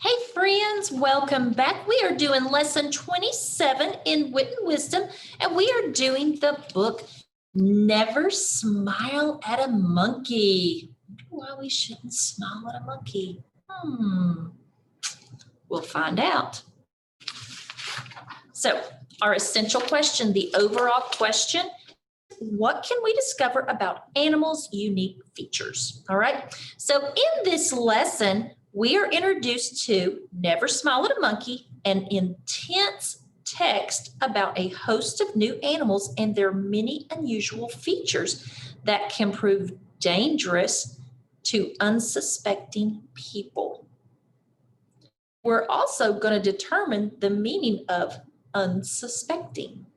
Hey friends, welcome back. We are doing lesson 27 in Wit and Wisdom, and we are doing the book Never Smile at a Monkey. Why we shouldn't smile at a monkey? We'll find out. So, our essential question, the overall question, what can we discover about animals' unique features? All right. So, in this lesson, we are introduced to Never Smile at a Monkey, an intense text about a host of new animals and their many unusual features that can prove dangerous to unsuspecting people. We're also going to determine the meaning of unsuspecting.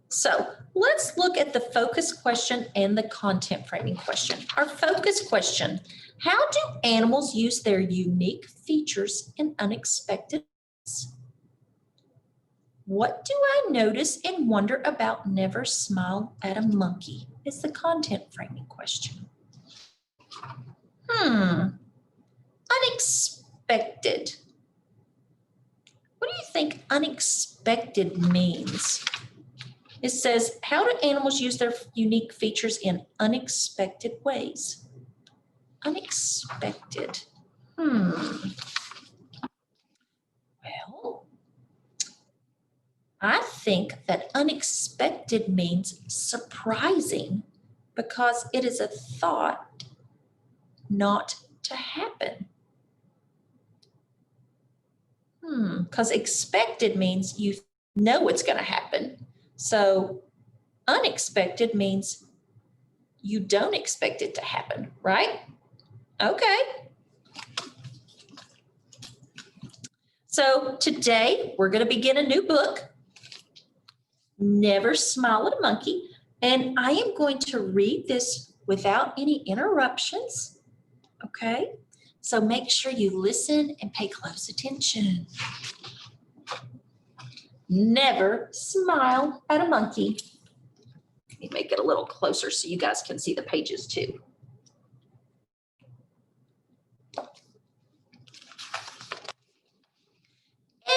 So let's look at the focus question and the content framing question. Our focus question, how do animals use their unique features in unexpected ways? What do I notice and wonder about Never Smile at a Monkey? Is the content framing question. Unexpected. What do you think unexpected means? It says, how do animals use their unique features in unexpected ways? Unexpected. Well, I think that unexpected means surprising because it is a thought not to happen. Because expected means you know it's going to happen. So unexpected means you don't expect it to happen, right? Okay. So today we're going to begin a new book, Never Smile at a Monkey, and I am going to read this without any interruptions, okay? So make sure you listen and pay close attention. Never smile at a monkey. Let me make it a little closer so you guys can see the pages too.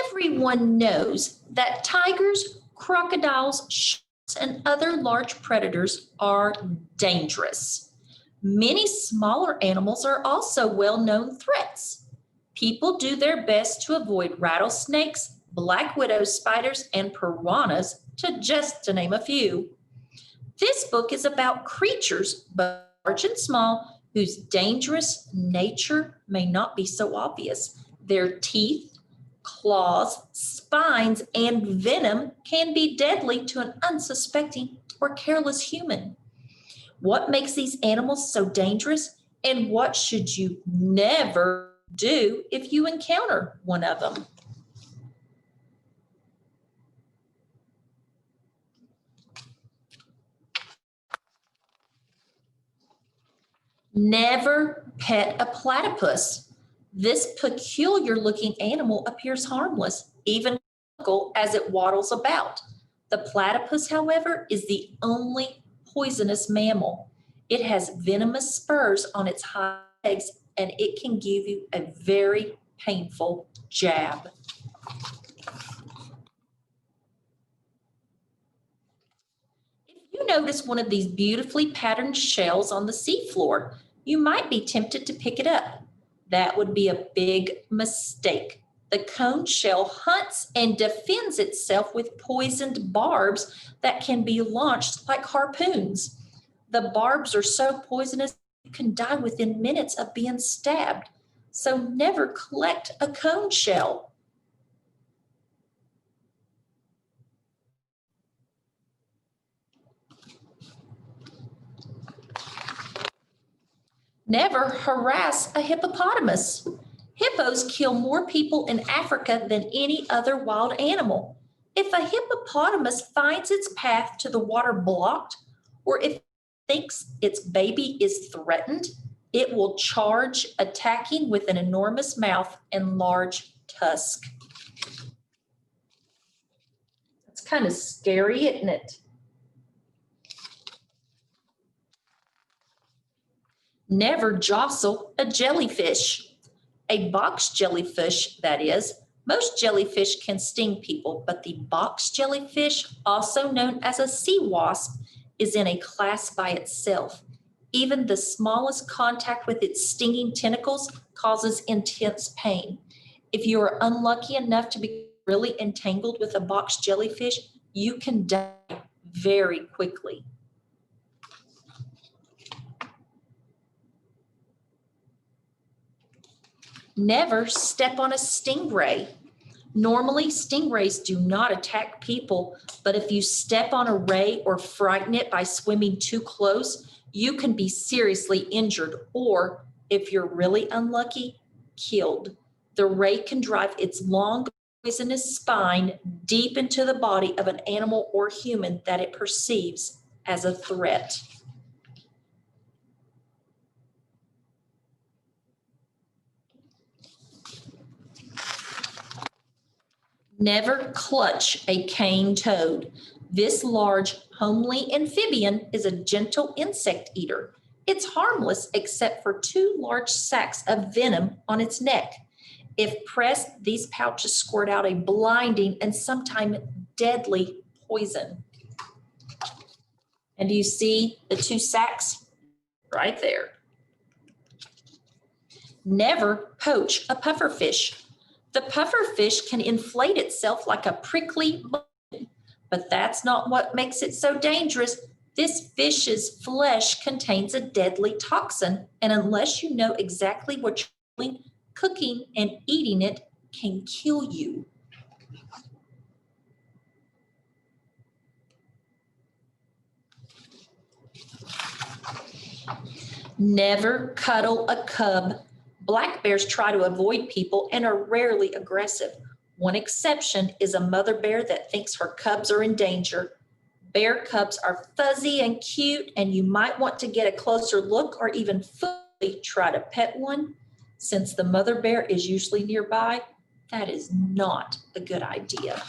Everyone knows that tigers, crocodiles, sharks, and other large predators are dangerous. Many smaller animals are also well-known threats. People do their best to avoid rattlesnakes, black widow spiders, and piranhas, just to name a few. This book is about creatures, both large and small, whose dangerous nature may not be so obvious. Their teeth, claws, spines, and venom can be deadly to an unsuspecting or careless human. What makes these animals so dangerous, and what should you never do if you encounter one of them? Never pet a platypus. This peculiar looking animal appears harmless, even as it waddles about. The platypus, however, is the only poisonous mammal. It has venomous spurs on its hind legs, and it can give you a very painful jab. If you notice one of these beautifully patterned shells on the seafloor, you might be tempted to pick it up. That would be a big mistake. The cone shell hunts and defends itself with poisoned barbs that can be launched like harpoons. The barbs are so poisonous you can die within minutes of being stabbed. So never collect a cone shell. Never harass a hippopotamus. Hippos kill more people in Africa than any other wild animal. If a hippopotamus finds its path to the water blocked, or if it thinks its baby is threatened, it will charge, attacking with an enormous mouth and large tusk. It's kind of scary, isn't it? Never jostle a jellyfish. A box jellyfish, that is. Most jellyfish can sting people, but the box jellyfish, also known as a sea wasp, is in a class by itself. Even the smallest contact with its stinging tentacles causes intense pain. If you are unlucky enough to be really entangled with a box jellyfish, you can die very quickly. Never step on a stingray. Normally, stingrays do not attack people, but if you step on a ray or frighten it by swimming too close, you can be seriously injured or, if you're really unlucky, killed. The ray can drive its long, poisonous spine deep into the body of an animal or human that it perceives as a threat. Never clutch a cane toad. This large, homely amphibian is a gentle insect eater. It's harmless except for two large sacs of venom on its neck. If pressed, these pouches squirt out a blinding and sometimes deadly poison. And do you see the two sacs right there? Never poach a pufferfish. The pufferfish can inflate itself like a prickly balloon, but that's not what makes it so dangerous. This fish's flesh contains a deadly toxin, and unless you know exactly what you're doing, cooking and eating it can kill you. Never cuddle a cub. Black bears try to avoid people and are rarely aggressive. One exception is a mother bear that thinks her cubs are in danger. Bear cubs are fuzzy and cute, and you might want to get a closer look or even fully try to pet one. Since the mother bear is usually nearby, that is not a good idea.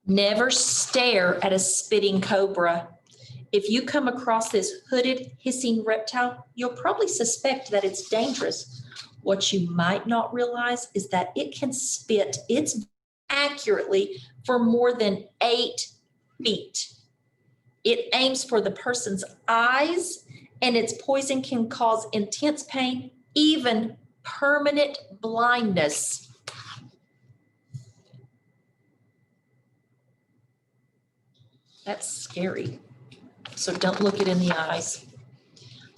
Never stare at a spitting cobra. If you come across this hooded, hissing reptile, you'll probably suspect that it's dangerous. What you might not realize is that it can spit its accurately for more than 8 feet. It aims for the person's eyes, and its poison can cause intense pain, even permanent blindness. That's scary. So don't look it in the eyes.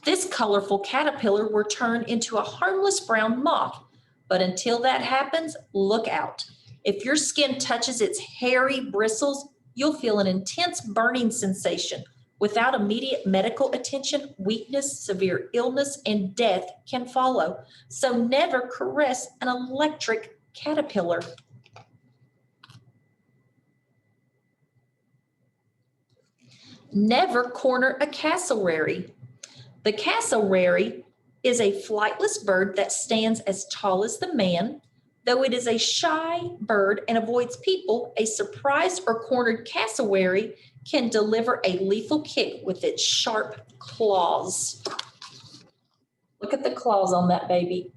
This colorful caterpillar will turn into a harmless brown moth, but until that happens, look out. If your skin touches its hairy bristles, you'll feel an intense burning sensation. Without immediate medical attention, weakness, severe illness, and death can follow. So never caress an electric caterpillar. Never corner a cassowary. The cassowary is a flightless bird that stands as tall as the man. Though it is a shy bird and avoids people, a surprised or cornered cassowary can deliver a lethal kick with its sharp claws. Look at the claws on that baby.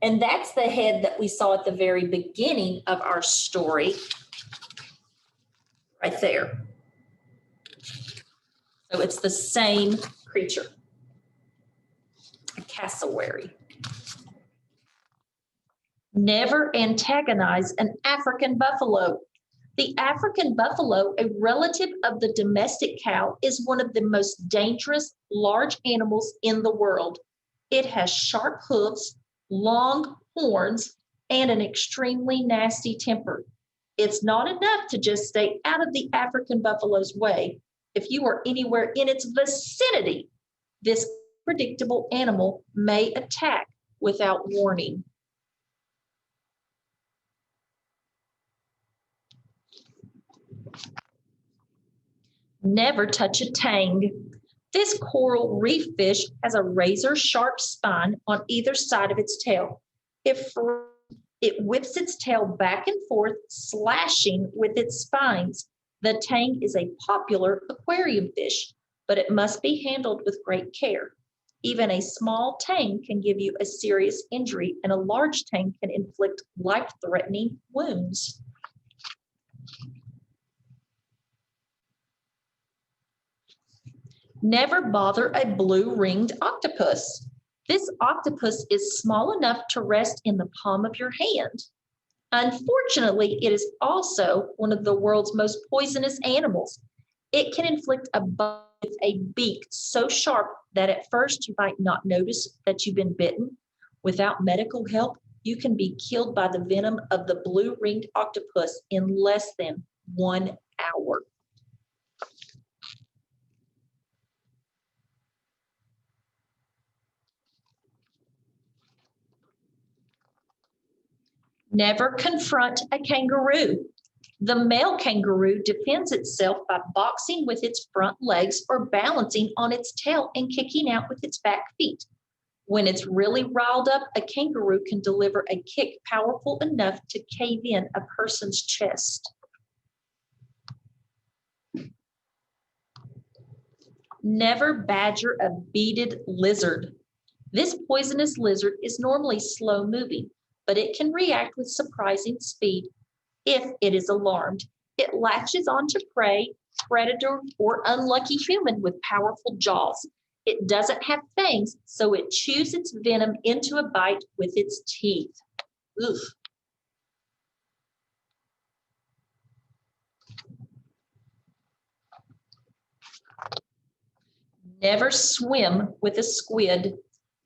And that's the head that we saw at the very beginning of our story, right there. So it's the same creature, a cassowary. Never antagonize an African buffalo. The African buffalo, a relative of the domestic cow, is one of the most dangerous large animals in the world. It has sharp hooves, long horns, and an extremely nasty temper. It's not enough to just stay out of the African buffalo's way. If you are anywhere in its vicinity, this predictable animal may attack without warning. Never touch a tang. This coral reef fish has a razor sharp spine on either side of its tail. If It whips its tail back and forth, slashing with its spines. The tang is a popular aquarium fish, but it must be handled with great care. Even a small tang can give you a serious injury, and a large tang can inflict life-threatening wounds. Never bother a blue-ringed octopus. This octopus is small enough to rest in the palm of your hand. Unfortunately, it is also one of the world's most poisonous animals. It can inflict a bite with a beak so sharp that at first you might not notice that you've been bitten. Without medical help, you can be killed by the venom of the blue-ringed octopus in less than 1 hour. Never confront a kangaroo. The male kangaroo defends itself by boxing with its front legs or balancing on its tail and kicking out with its back feet. When it's really riled up, a kangaroo can deliver a kick powerful enough to cave in a person's chest. Never badger a beaded lizard. This poisonous lizard is normally slow moving, but it can react with surprising speed if it is alarmed. It latches onto prey, predator, or unlucky human with powerful jaws. It doesn't have fangs, so it chews its venom into a bite with its teeth. Ugh. Never swim with a squid,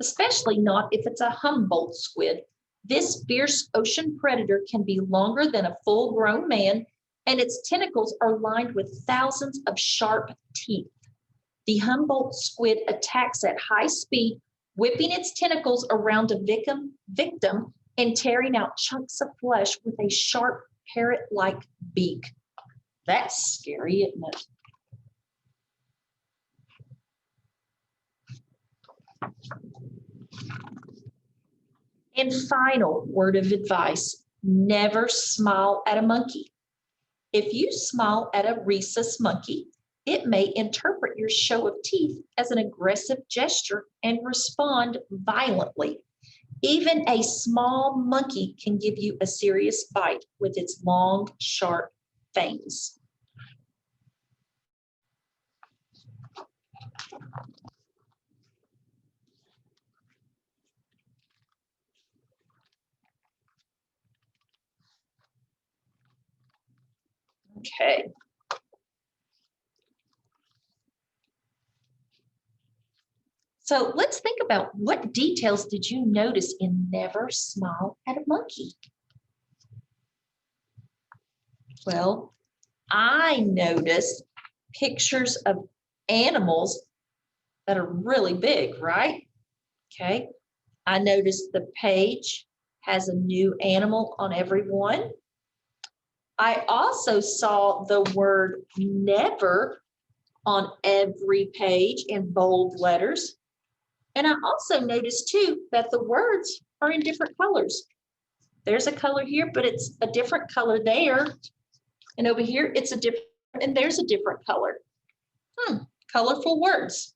especially not if it's a Humboldt squid. This fierce ocean predator can be longer than a full-grown man, and its tentacles are lined with thousands of sharp teeth. The Humboldt squid attacks at high speed, whipping its tentacles around a victim and tearing out chunks of flesh with a sharp parrot-like beak. That's scary, isn't it? And final word of advice, never smile at a monkey. If you smile at a rhesus monkey, it may interpret your show of teeth as an aggressive gesture and respond violently. Even a small monkey can give you a serious bite with its long, sharp fangs. Okay. So let's think about what details did you notice in Never Smile at a Monkey? Well, I noticed pictures of animals that are really big, right? Okay. I noticed the page has a new animal on every one. I also saw the word never on every page in bold letters. And I also noticed too that the words are in different colors. There's a color here, but it's a different color there. And over here, it's a different, and there's a different color. Colorful words.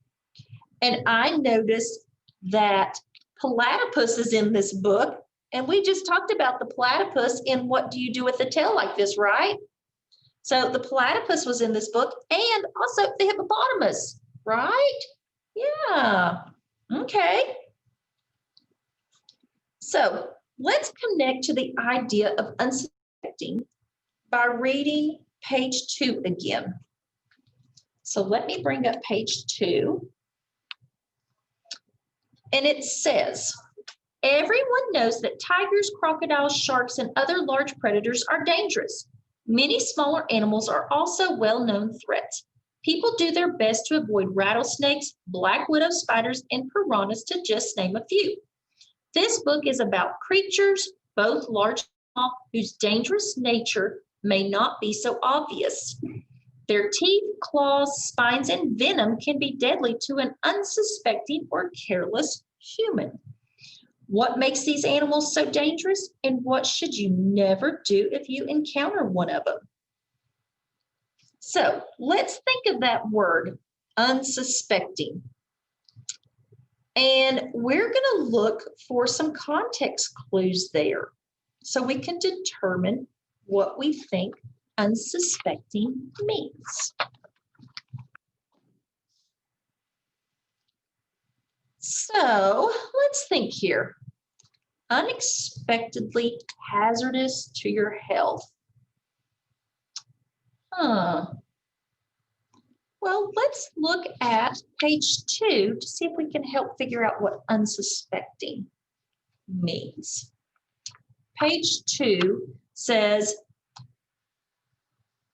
And I noticed that platypus is in this book. And we just talked about the platypus in What Do You Do with a Tail Like This, right? So the platypus was in this book and also the hippopotamus, right? Yeah. Okay. So let's connect to the idea of unsuspecting by reading page 2 again. So let me bring up page 2. And it says, everyone knows that tigers, crocodiles, sharks, and other large predators are dangerous. Many smaller animals are also well-known threats. People do their best to avoid rattlesnakes, black widow spiders, and piranhas, to just name a few. This book is about creatures, both large and small, whose dangerous nature may not be so obvious. Their teeth, claws, spines, and venom can be deadly to an unsuspecting or careless human. What makes these animals so dangerous, and what should you never do if you encounter one of them? So let's think of that word, unsuspecting. And we're going to look for some context clues there so we can determine what we think unsuspecting means. So let's think here. Unexpectedly hazardous to your health. Well, let's look at page 2 to see if we can help figure out what unsuspecting means. Page 2 says,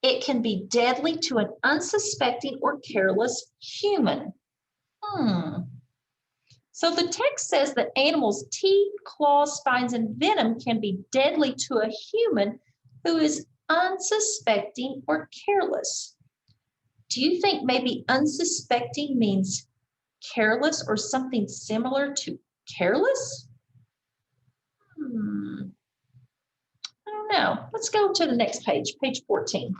it can be deadly to an unsuspecting or careless human. So the text says that animals' teeth, claws, spines, and venom can be deadly to a human who is unsuspecting or careless. Do you think maybe unsuspecting means careless or something similar to careless? I don't know. Let's go to the next page, page 14.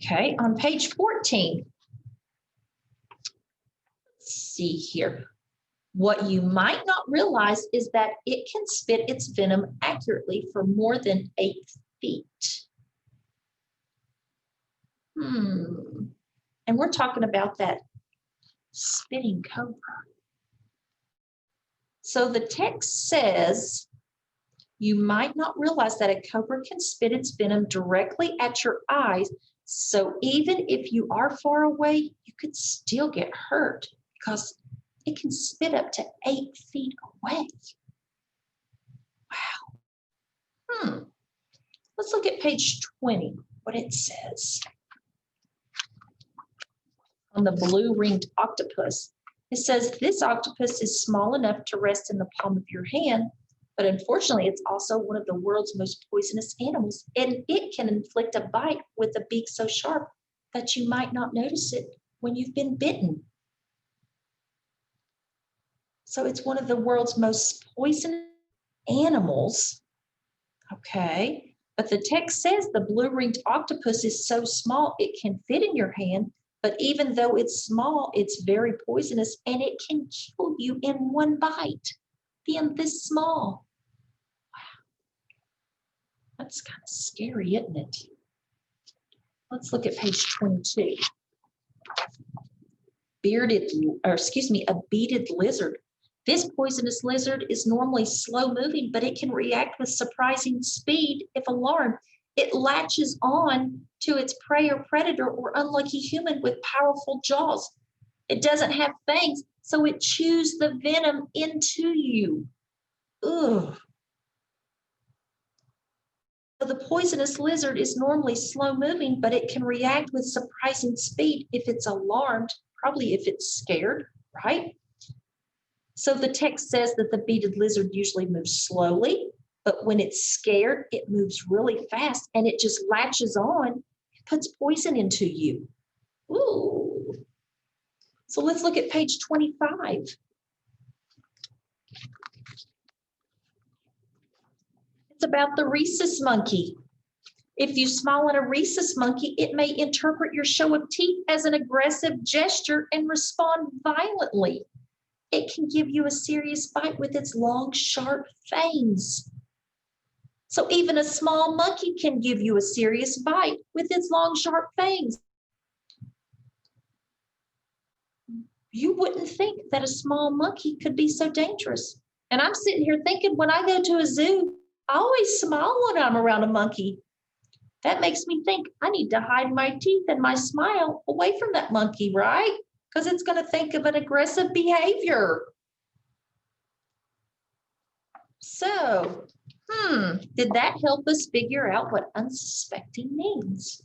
Okay, on page 14, let's see here. What you might not realize is that it can spit its venom accurately for more than 8 feet. And we're talking about that spitting cobra. So the text says, you might not realize that a cobra can spit its venom directly at your eyes. So even if you are far away, you could still get hurt because it can spit up to 8 feet away. Wow. Let's look at page 20, what it says. On the blue-ringed octopus, it says this octopus is small enough to rest in the palm of your hand, but unfortunately, it's also one of the world's most poisonous animals, and it can inflict a bite with a beak so sharp that you might not notice it when you've been bitten. So it's one of the world's most poisonous animals. Okay, but the text says the blue-ringed octopus is so small it can fit in your hand, but even though it's small, it's very poisonous and it can kill you in one bite, being this small. Wow, that's kind of scary, isn't it? Let's look at page 22. A beaded lizard. This poisonous lizard is normally slow-moving, but it can react with surprising speed if alarmed. It latches on to its prey or predator or unlucky human with powerful jaws. It doesn't have fangs, so it chews the venom into you. Ugh. The poisonous lizard is normally slow-moving, but it can react with surprising speed if it's alarmed, probably if it's scared, right? So the text says that the beaded lizard usually moves slowly, but when it's scared, it moves really fast and it just latches on and puts poison into you. Ooh. So let's look at page 25. It's about the rhesus monkey. If you smile at a rhesus monkey, it may interpret your show of teeth as an aggressive gesture and respond violently. It can give you a serious bite with its long, sharp fangs. So even a small monkey can give you a serious bite with its long, sharp fangs. You wouldn't think that a small monkey could be so dangerous. And I'm sitting here thinking, when I go to a zoo, I always smile when I'm around a monkey. That makes me think I need to hide my teeth and my smile away from that monkey, right? Because it's going to think of an aggressive behavior. So, did that help us figure out what unsuspecting means?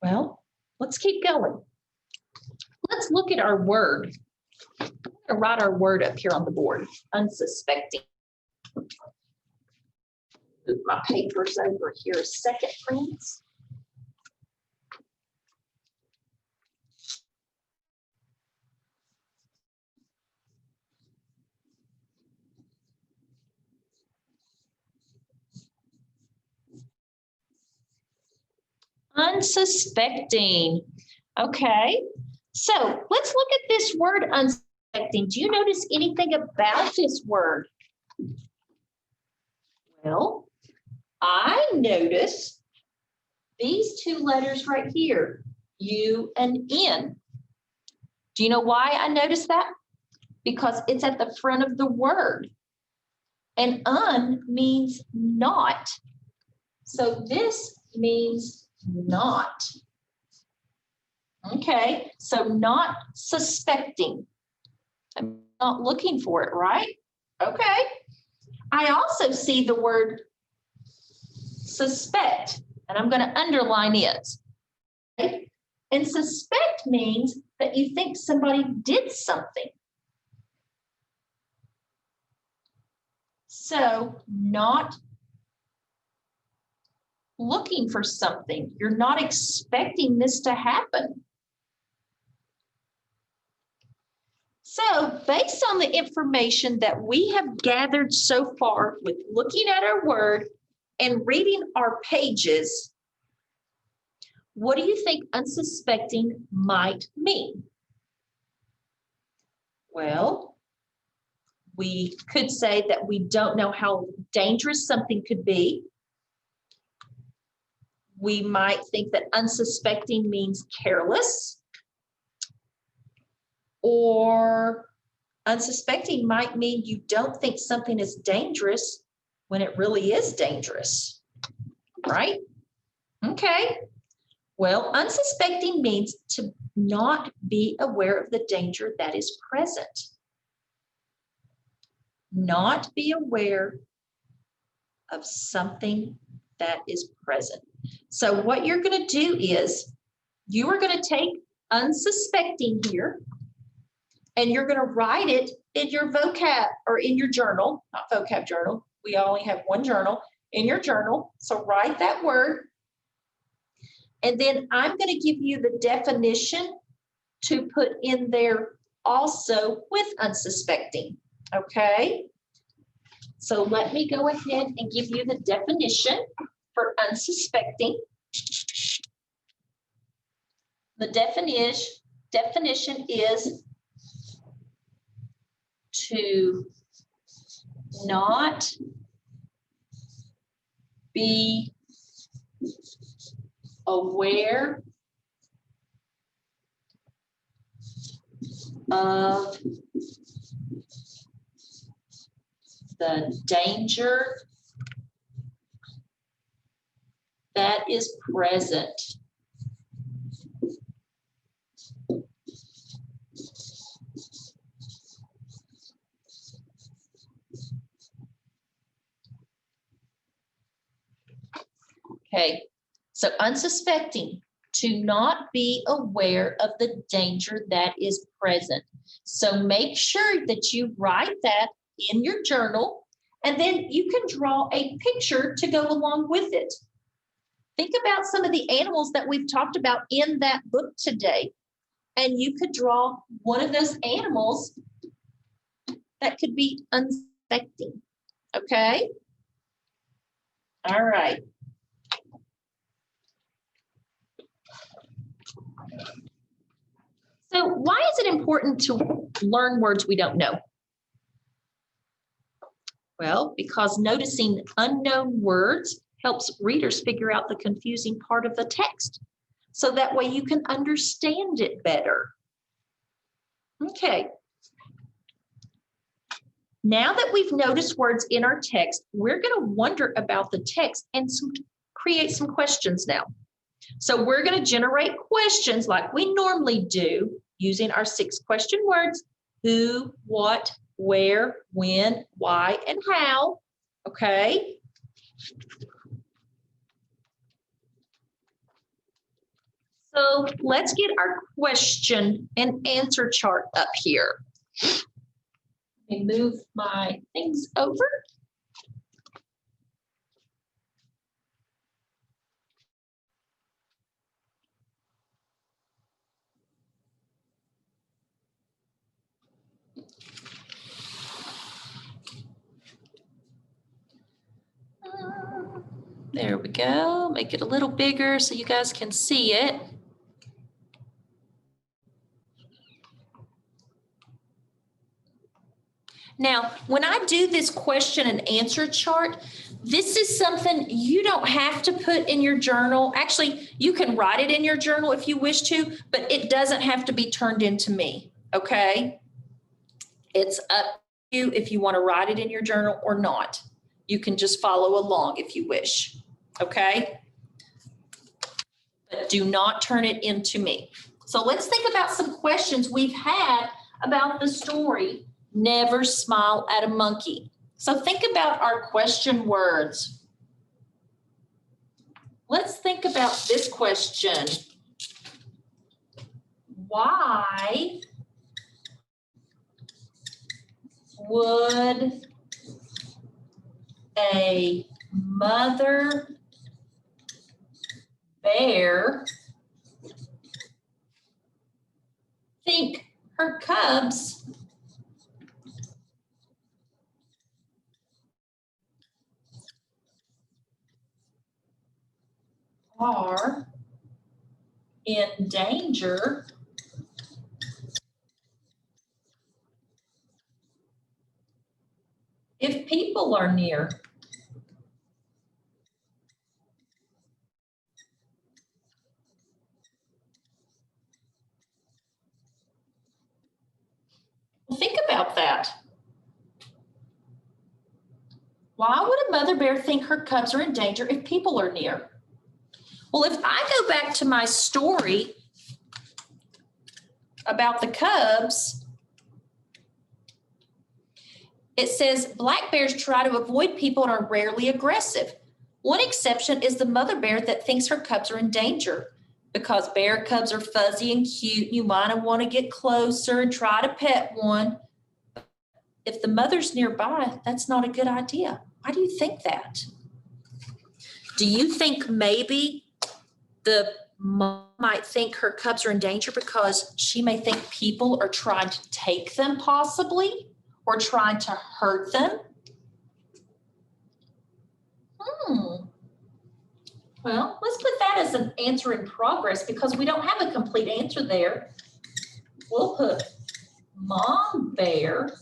Well, let's keep going. Let's look at our word. I'm going to write our word up here on the board, unsuspecting. Move my papers over here a second, friends. Unsuspecting. Okay, so let's look at this word unsuspecting. Do you notice anything about this word? Well, I notice these two letters right here, U and N. Do you know why I noticed that? Because it's at the front of the word. And un means not. So this means not. Okay, so not suspecting. I'm not looking for it, right? Okay. I also see the word suspect, and I'm going to underline it. Okay? And suspect means that you think somebody did something. So not looking for something. You're not expecting this to happen. So based on the information that we have gathered so far with looking at our word and reading our pages, what do you think unsuspecting might mean? Well, we could say that we don't know how dangerous something could be. We might think that unsuspecting means careless. Or unsuspecting might mean you don't think something is dangerous when it really is dangerous, right? Okay. Well, unsuspecting means to not be aware of the danger that is present. Not be aware of something that is present. So what you're going to do is you are going to take unsuspecting here, and you're going to write it in your vocab or in your journal, not vocab journal. We only have one journal, in your journal. So write that word. And then I'm going to give you the definition to put in there also with unsuspecting. Okay? So let me go ahead and give you the definition for unsuspecting. The definition is to not be aware of the danger that is present. Okay, so unsuspecting, to not be aware of the danger that is present. So make sure that you write that in your journal, and then you can draw a picture to go along with it. Think about some of the animals that we've talked about in that book today, and you could draw one of those animals that could be unsuspecting. Okay? All right. So why is it important to learn words we don't know? Well, because noticing unknown words helps readers figure out the confusing part of the text. So that way you can understand it better. Okay. Now that we've noticed words in our text, we're going to wonder about the text and create some questions now. So we're going to generate questions like we normally do using our 6 question words: who, what, where, when, why, and how. Okay. So let's get our question and answer chart up here. Let me move my things over. There we go. Make it a little bigger so you guys can see it. Now, when I do this question and answer chart, this is something you don't have to put in your journal. Actually, you can write it in your journal if you wish to, but it doesn't have to be turned into me, okay? It's up to you if you want to write it in your journal or not. You can just follow along if you wish, okay? But do not turn it into me. So let's think about some questions we've had about the story, Never Smile at a Monkey. So think about our question words. Let's think about this question. Why would a mother bear think her cubs are in danger if people are near? Well, think about that. Why would a mother bear think her cubs are in danger if people are near? Well, if I go back to my story about the cubs, it says black bears try to avoid people and are rarely aggressive. One exception is the mother bear that thinks her cubs are in danger. Because bear cubs are fuzzy and cute, you might want to get closer and try to pet one. If the mother's nearby, that's not a good idea. Why do you think that? Do you think maybe the mom might think her cubs are in danger because she may think people are trying to take them possibly, or trying to hurt them? Well, let's put that as an answer in progress because we don't have a complete answer there. We'll put mom bear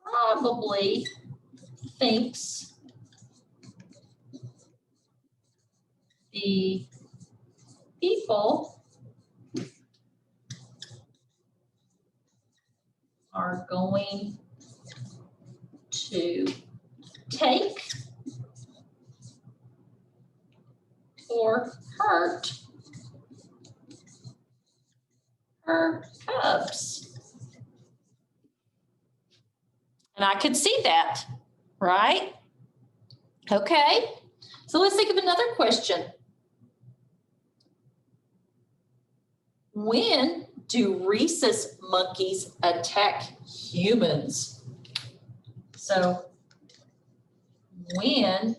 probably thinks the people are going to take or hurt her cubs. And I could see that, right? Okay, so let's think of another question. When do rhesus monkeys attack humans? So when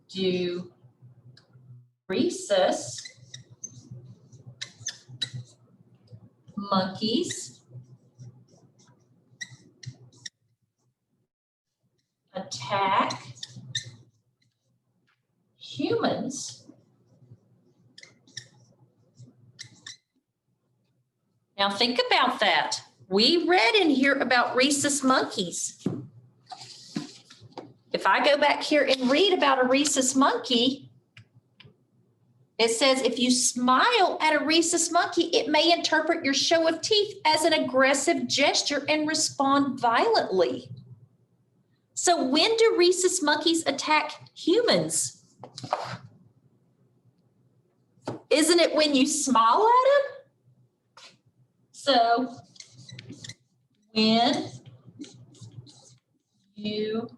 do rhesus monkeys attack humans? Now think about that. We read in here about rhesus monkeys. If I go back here and read about a rhesus monkey, it says if you smile at a rhesus monkey, it may interpret your show of teeth as an aggressive gesture and respond violently. So when do rhesus monkeys attack humans? Isn't it when you smile at them? So when you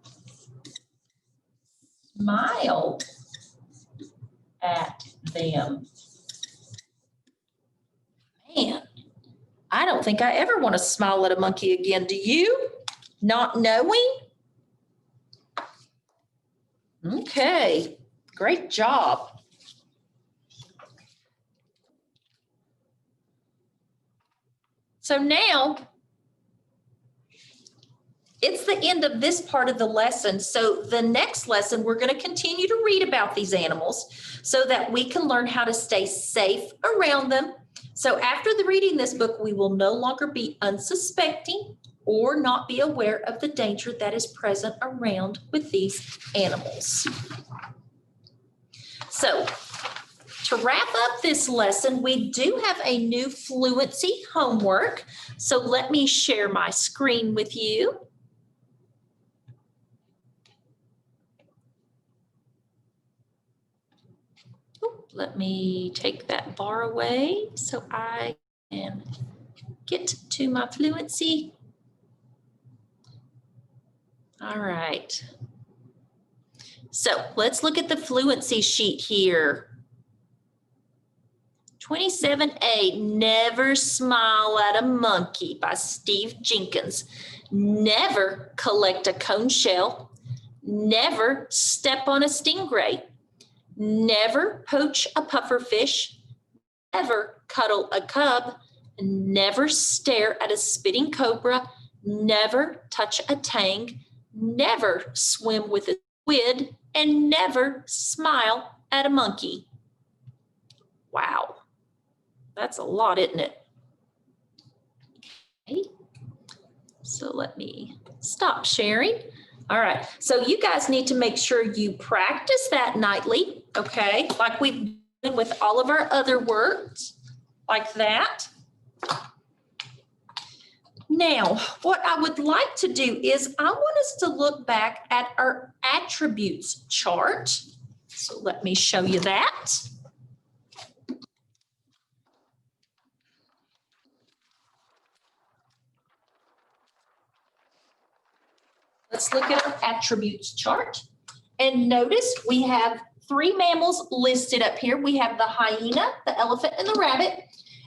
smile at them. Man, I don't think I ever want to smile at a monkey again. Do you? Not knowing? Okay, great job. So now it's the end of this part of the lesson. So the next lesson, we're going to continue to read about these animals so that we can learn how to stay safe around them. So after the reading this book, we will no longer be unsuspecting or not be aware of the danger that is present around with these animals. So to wrap up this lesson, we do have a new fluency homework. So let me share my screen with you. Let me take that bar away so I can get to my fluency. All right. So let's look at the fluency sheet here. 27A, Never Smile at a Monkey by Steve Jenkins. Never collect a cone shell. Never step on a stingray. Never poach a pufferfish. Never cuddle a cub. Never stare at a spitting cobra. Never touch a tang. Never swim with a squid. And never smile at a monkey. Wow. That's a lot, isn't it? Okay. So let me stop sharing. All right. So you guys need to make sure you practice that nightly, okay? Like we've done with all of our other words, like that. Now, what I would like to do is I want us to look back at our attributes chart. So let me show you that. Let's look at our attributes chart. And notice we have 3 mammals listed up here. We have the hyena, the elephant, and the rabbit.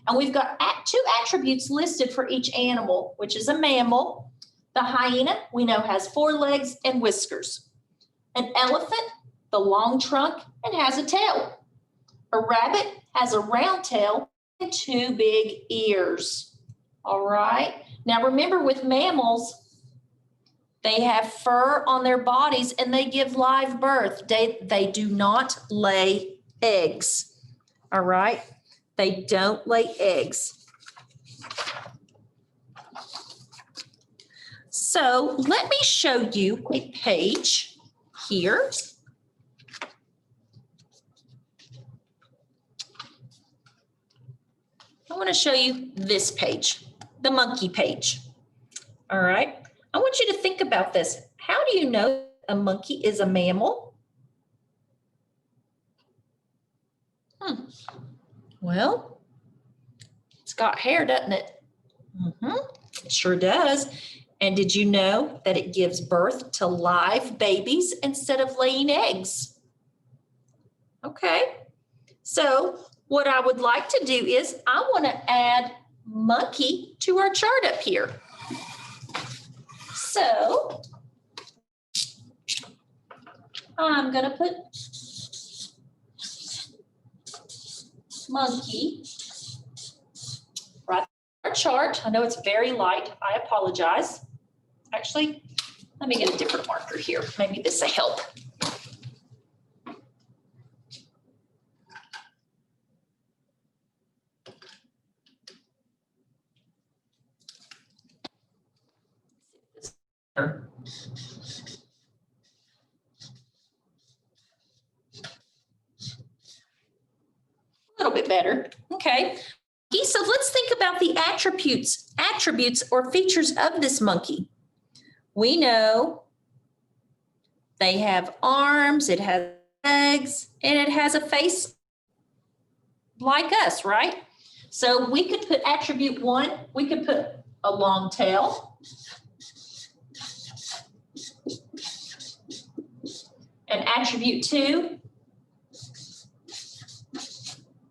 And we've got 2 attributes listed for each animal, which is a mammal. The hyena, we know, has 4 legs and whiskers. An elephant, the long trunk, and has a tail. A rabbit has a round tail and 2 big ears. All right. Now remember, with mammals, they have fur on their bodies and they give live birth. They do not lay eggs. All right. They don't lay eggs. So let me show you a page here. I want to show you this page, the monkey page. All right. I want you to think about this. How do you know a monkey is a mammal? Well, it's got hair, doesn't it? It sure does. And did you know that it gives birth to live babies instead of laying eggs? Okay. So what I would like to do is I want to add monkey to our chart up here. So I'm going to put monkey right on our chart. I know it's very light. I apologize. Actually, let me get a different marker here. Maybe this will help. A little bit better. Okay. So let's think about the attributes or features of this monkey. We know they have arms, it has legs, and it has a face like us, right? So we could put attribute 1, we could put a long tail. And attribute 2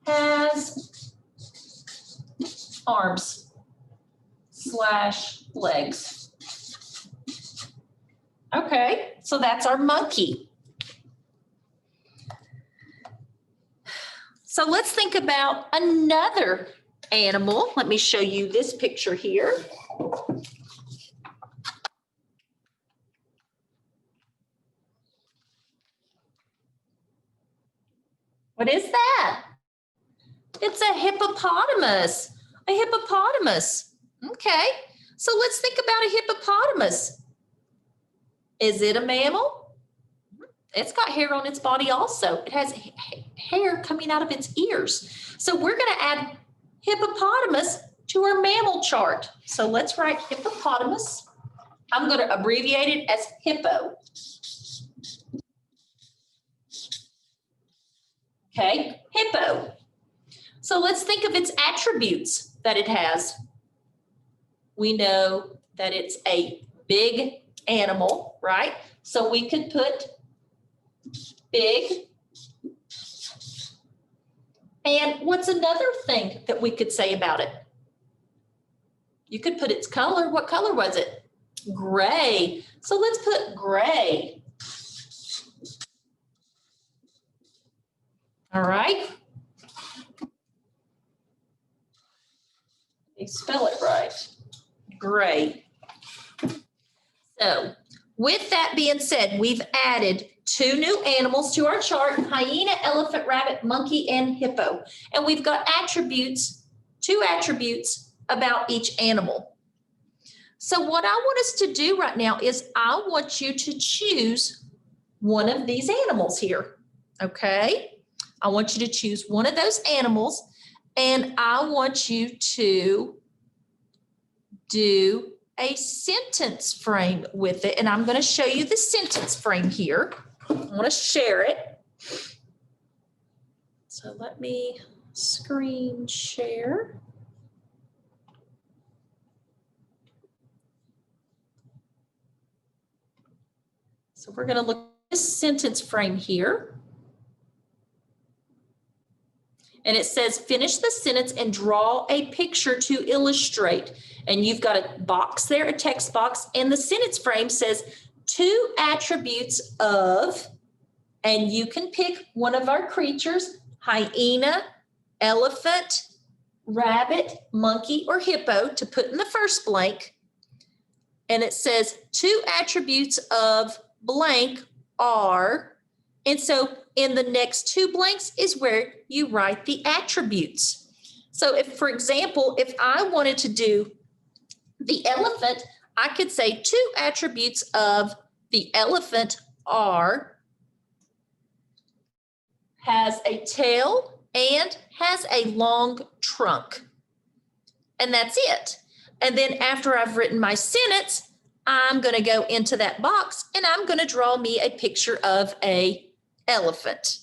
has arms / legs. Okay, so that's our monkey. So let's think about another animal. Let me show you this picture here. What is that? It's a hippopotamus. A hippopotamus. Okay, so let's think about a hippopotamus. Is it a mammal? It's got hair on its body also. It has hair coming out of its ears. So we're going to add hippopotamus to our mammal chart. So let's write hippopotamus. I'm going to abbreviate it as hippo. Okay, hippo. So let's think of its attributes that it has. We know that it's a big animal, right? So we could put big. And what's another thing that we could say about it? You could put its color. What color was it? Gray. So let's put gray. All right. Let me spell it right. Gray. So with that being said, we've added 2 new animals to our chart: hyena, elephant, rabbit, monkey, and hippo. And we've got attributes, 2 attributes about each animal. So what I want us to do right now is I want you to choose one of these animals here, okay? I want you to choose one of those animals, and I want you to do a sentence frame with it. And I'm going to show you the sentence frame here. I want to share it. So let me screen share. So we're going to look at this sentence frame here. And it says, finish the sentence and draw a picture to illustrate. And you've got a box there, a text box, and the sentence frame says 2 attributes of, and you can pick one of our creatures: hyena, elephant, rabbit, monkey, or hippo, to put in the first blank. And it says 2 attributes of blank are, and so in the next 2 blanks is where you write the attributes. So if, for example, if I wanted to do the elephant, I could say 2 attributes of the elephant are has a tail and has a long trunk. And that's it. And then after I've written my sentence, I'm going to go into that box and I'm going to draw me a picture of a elephant.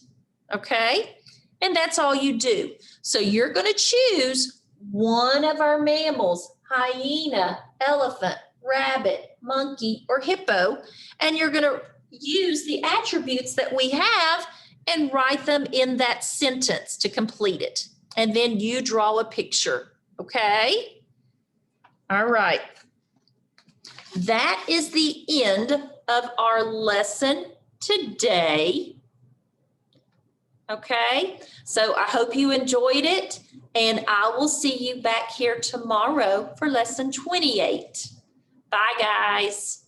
Okay? And that's all you do. So you're going to choose one of our mammals: hyena, elephant, rabbit, monkey, or hippo, and you're going to use the attributes that we have and write them in that sentence to complete it. And then you draw a picture. Okay? All right. That is the end of our lesson today. Okay, so I hope you enjoyed it, and I will see you back here tomorrow for lesson 28. Bye, guys.